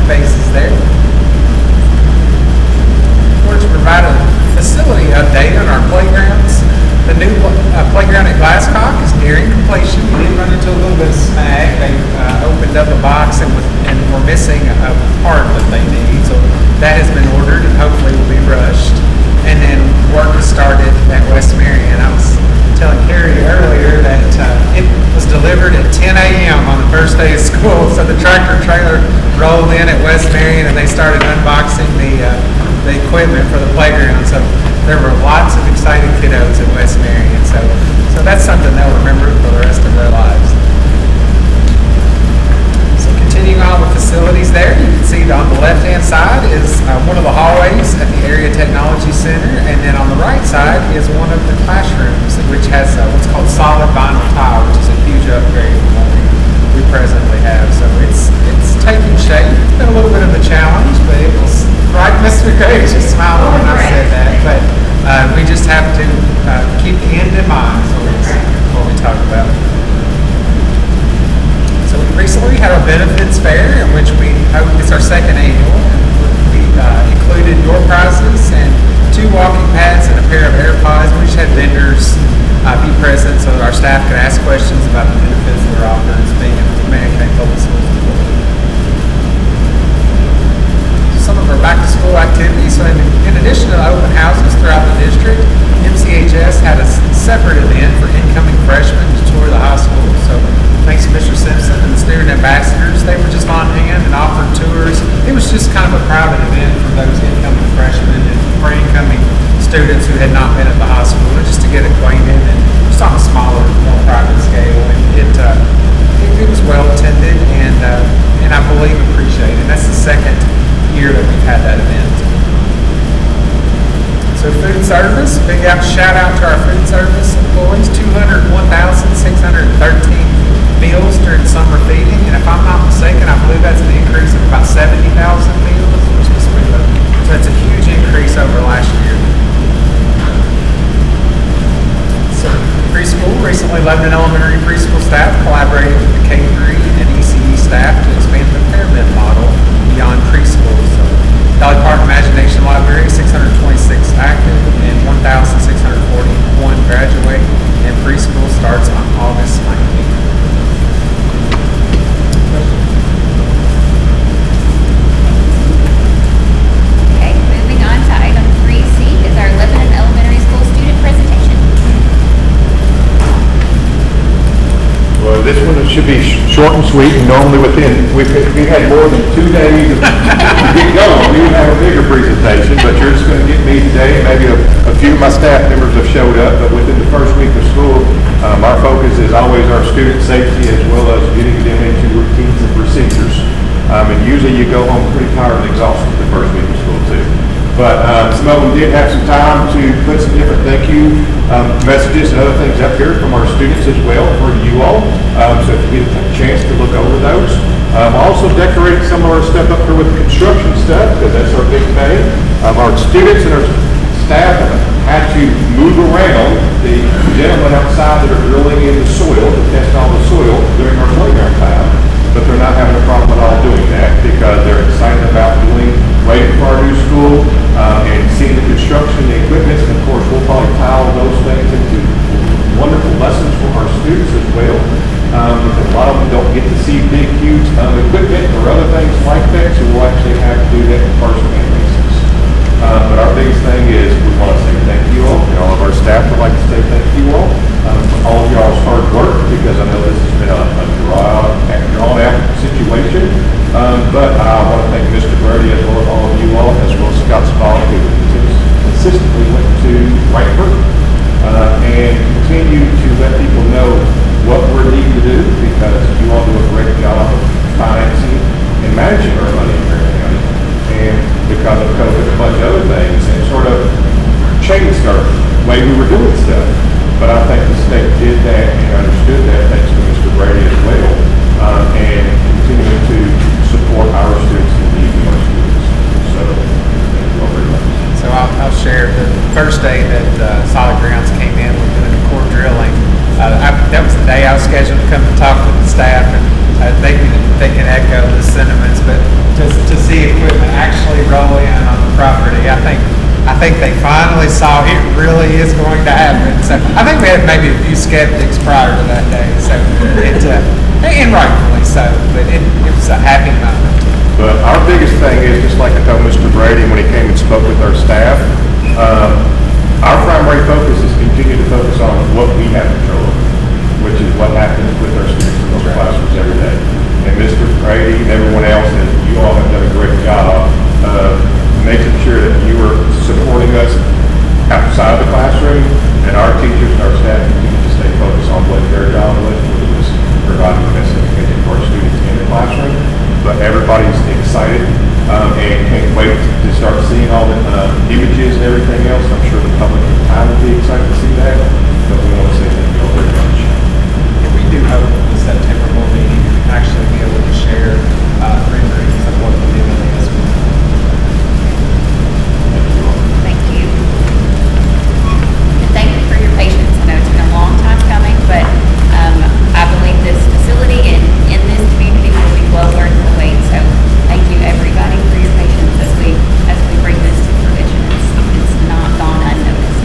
faces there. I wanted to provide a facility update on our playgrounds. The new playground at Glasscock is nearing completion. We did run into a little bit of snag. They opened up a box and were missing a part that they need. So that has been ordered and hopefully will be rushed. And then work has started at West Marion. I was telling Carrie earlier that it was delivered at 10 a.m. on the first day of school. So the tractor trailer rolled in at West Marion and they started unboxing the equipment for the playground. So there were lots of excited kiddos at West Marion. So that's something they'll remember for the rest of their lives. So continuing on with facilities there, you can see on the left-hand side is one of the hallways at the Area Technology Center, and then on the right side is one of the classrooms, which has what's called solid vinyl tile, which is a huge upgrade from what we presently have. So it's taking shape. It's been a little bit of a challenge, but it was right. Mr. Gray just smiled when I said that, but we just have to keep the end in mind. So it's what we talk about. So we recently had our benefits fair, in which it's our second annual. We included door prizes and 2 walking pads and a pair of AirPods. We just had vendors be present so that our staff could ask questions about the benefits that are offered as being a Marion County Public Schools employee. Some of our back-to-school activities. So in addition to open houses throughout the district, MCHS had a separate event for incoming freshmen to tour the high school. So thanks to Mr. Simpson and the student ambassadors, they were just on hand and offered tours. It was just kind of a private event for those incoming freshmen and for incoming students who had not been at the high school, and just to get acquainted and just on a smaller, more private scale. And it was well attended and I believe appreciated. That's the second year that we've had that event. So food service, big shout out to our food service employees. 201,613 meals during summer feeding, and if I'm not mistaken, I believe that's an increase of about 70,000 meals. So it's a huge increase over last year. So preschool, recently Lebanon Elementary preschool staff collaborated with the K3 and ECE staff to expand the pyramid model beyond preschool. So Dolly Park Imagination Library, 626 active and 1,641 graduating, and preschool starts on August 19th. Okay, moving on to item 3C is our Lebanon Elementary School student presentation. Well, this one should be short and sweet, and normally we've had more than 2 days to get going. We would have a bigger presentation, but you're just going to get me today. Maybe a few of my staff members have showed up, but within the first week of school, our focus is always our student safety as well as getting them into routines and procedures. And usually you go home pretty tired and exhausted the first week of school too. But some of them did have some time to put some different thank you messages and other things up here from our students as well for you all. So if you get a chance to look over those. Also decorate some of our stuff up here with construction stuff, because that's our big thing. Our students and our staff have had to move around the gentlemen outside that are drilling in the soil to test all the soil during our playground time. But they're not having a problem at all doing that because they're excited about waiting for our new school and seeing the construction, the equipment, and of course we'll probably tie all those things into wonderful lessons for our students as well. Because a lot of them don't get to see big, huge equipment or other things like that, so we'll actually have to do that in first-hand basis. But our biggest thing is we want to say thank you all, and all of our staff would like to say thank you all for all of y'all's hard work, because I know this has been a drawn-out situation. But I want to thank Mr. Brody as well as all of you all, as well as Scott Spaulding, who consistently went to Frankfurt and continue to let people know what we're needing to do, because you all do a great job of financing and managing our money in Marion County. And because of COVID and a bunch of other things, and sort of changed our way we were doing stuff. But I think the state did that and understood that, thanks to Mr. Brady as well, and continuing to support our students and the needs of our students. So, thank you all very much. So I'll share the first day that Solid Grounds came in, we're doing the core drilling. That was the day I was scheduled to come and talk with the staff, and they can echo the the sentiments, but to see equipment actually roll in on the property, I think they finally saw it really is going to happen. So I think we had maybe a few skeptics prior to that day, so and rightfully so, but it was a happy moment. But our biggest thing is, just like I told Mr. Brady when he came and spoke with our staff, our primary focus is continue to focus on what we have control of, which is what happens with our students in those classrooms every day. And Mr. Brady and everyone else, you all have done a great job of making sure that you are supporting us outside the classroom, and our teachers and our staff continue to stay focused on what their job was, which was providing the best education for our students in the classroom. But everybody's excited and can't wait to start seeing all the images and everything else. I'm sure the public at the time will be excited to see that, but we want to say thank you all very much. And we do hope the September board meeting actually be able to share renderings of what the new one is. Thank you. And thank you for your patience. I know it's been a long time coming, but I believe this facility and in this community will be well worth the wait. So thank you everybody for your patience as we bring this to fruition. It's not gone unnoticed.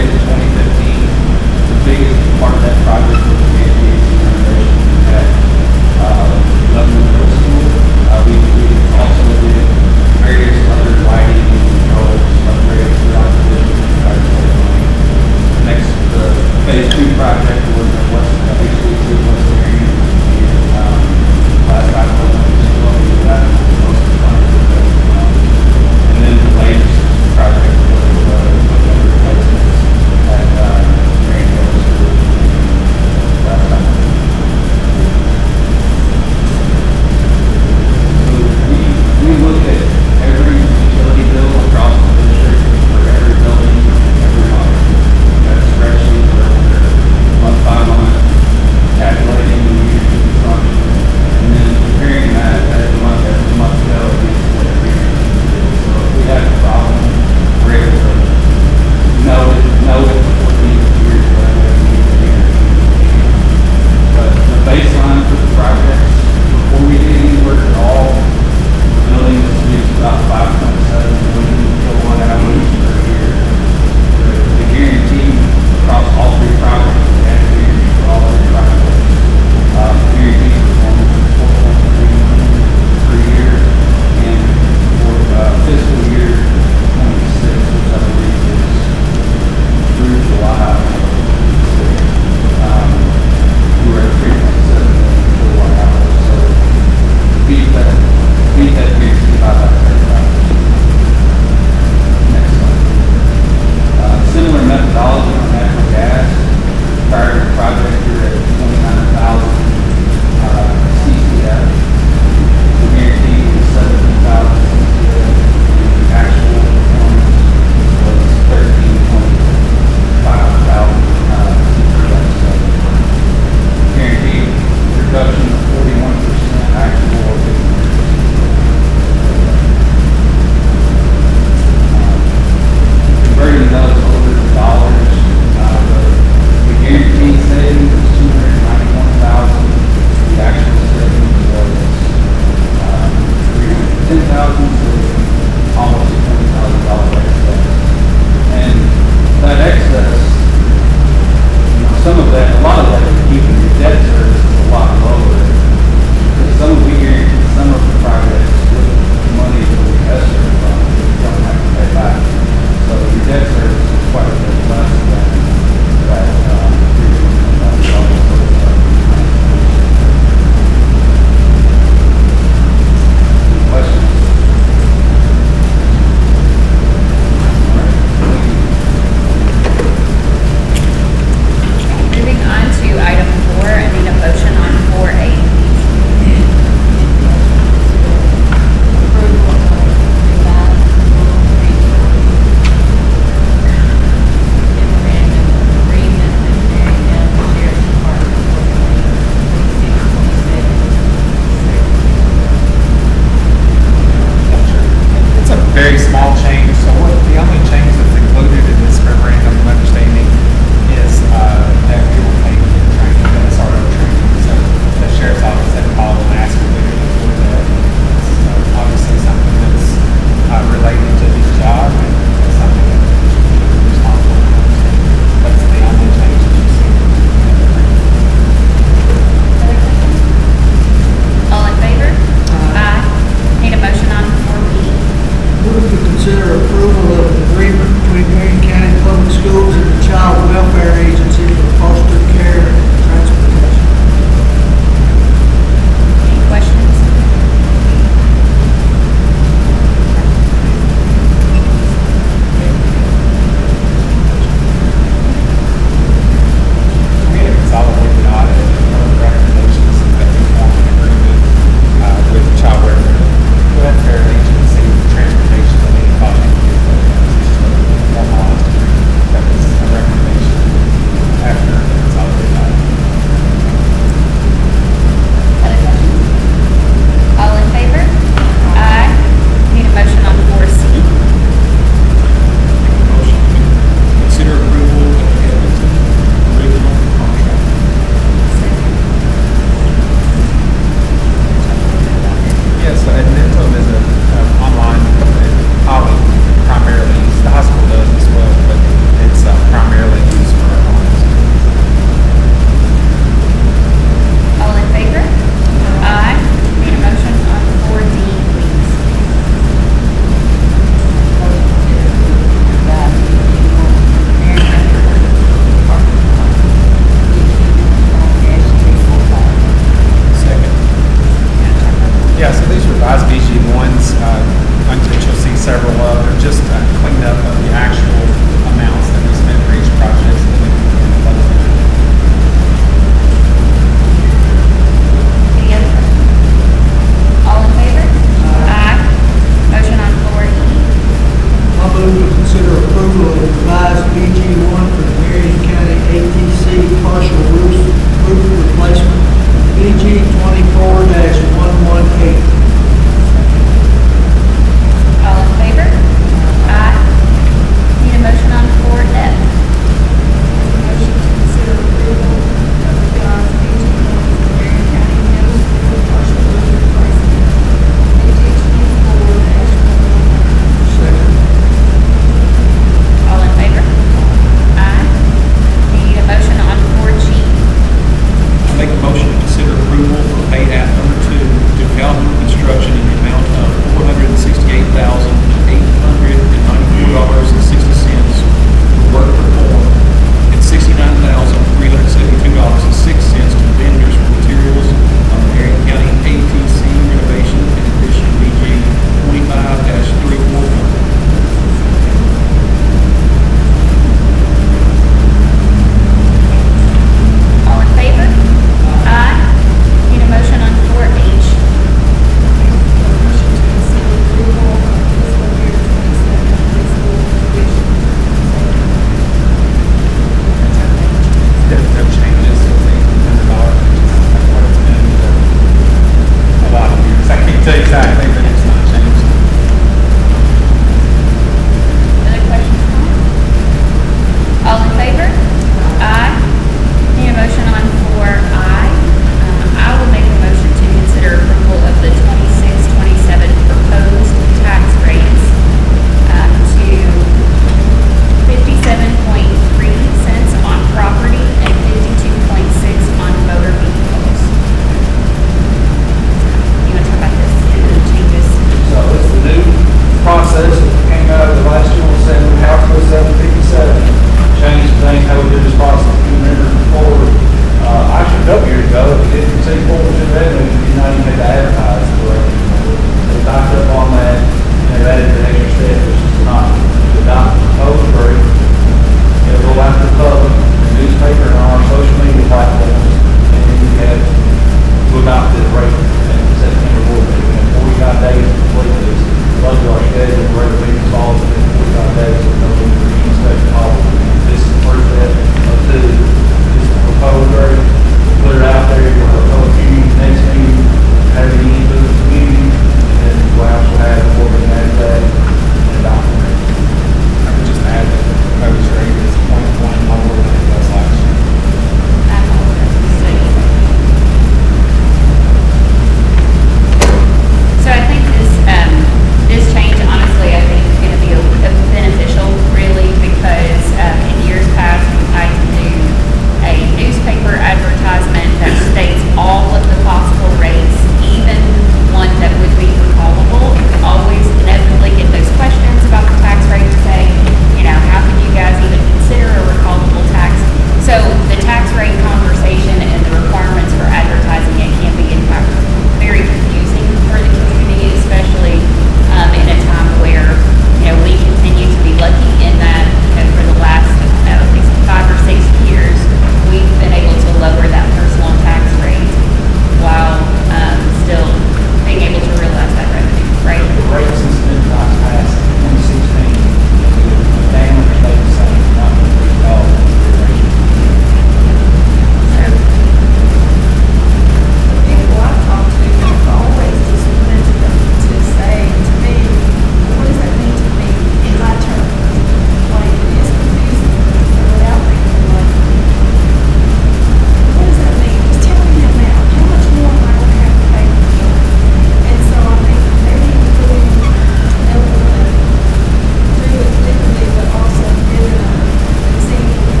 awarded in 2015. The biggest part of that project was the HVAC renovation at Lebanon Middle School. We also did various other lighting and controls upgrades throughout the district. Next, the phase 2 project was the HVAC West Marion. Last time I was that most of the time. And then the latest project was the replacements at Marion Middle School last time. So we look at every utility bill across the district for every building, every month. That spreadsheet where we're month by month calculating the energy consumption and then comparing that as the month go against what every energy bill. So if we have a problem, we're able to know it before the end of the year, so that way we need the energy. But the baseline for the projects, before we get any work at all, the building is used about 5.7 million kilowatt hours per year. The guarantee across all three projects, the guarantee for all three projects, guarantee performance is 4.3 million per year, and for fiscal year 26, which I believe is through July of 26, we were at 3.7 million kilowatt hours. So beat that guarantee by about 35%. Next slide. Similar methodology on natural gas. Prior to the project, we were at 29,000 CCF. The guarantee was 17,000 CCF. And the actual performance was 13,500 CCF. So guaranteed reduction of 41%, actual of 50%. Converting those over to dollars, the guaranteed savings was 291,000. The actual savings was 310,000, so almost $20,000 excess. And that excess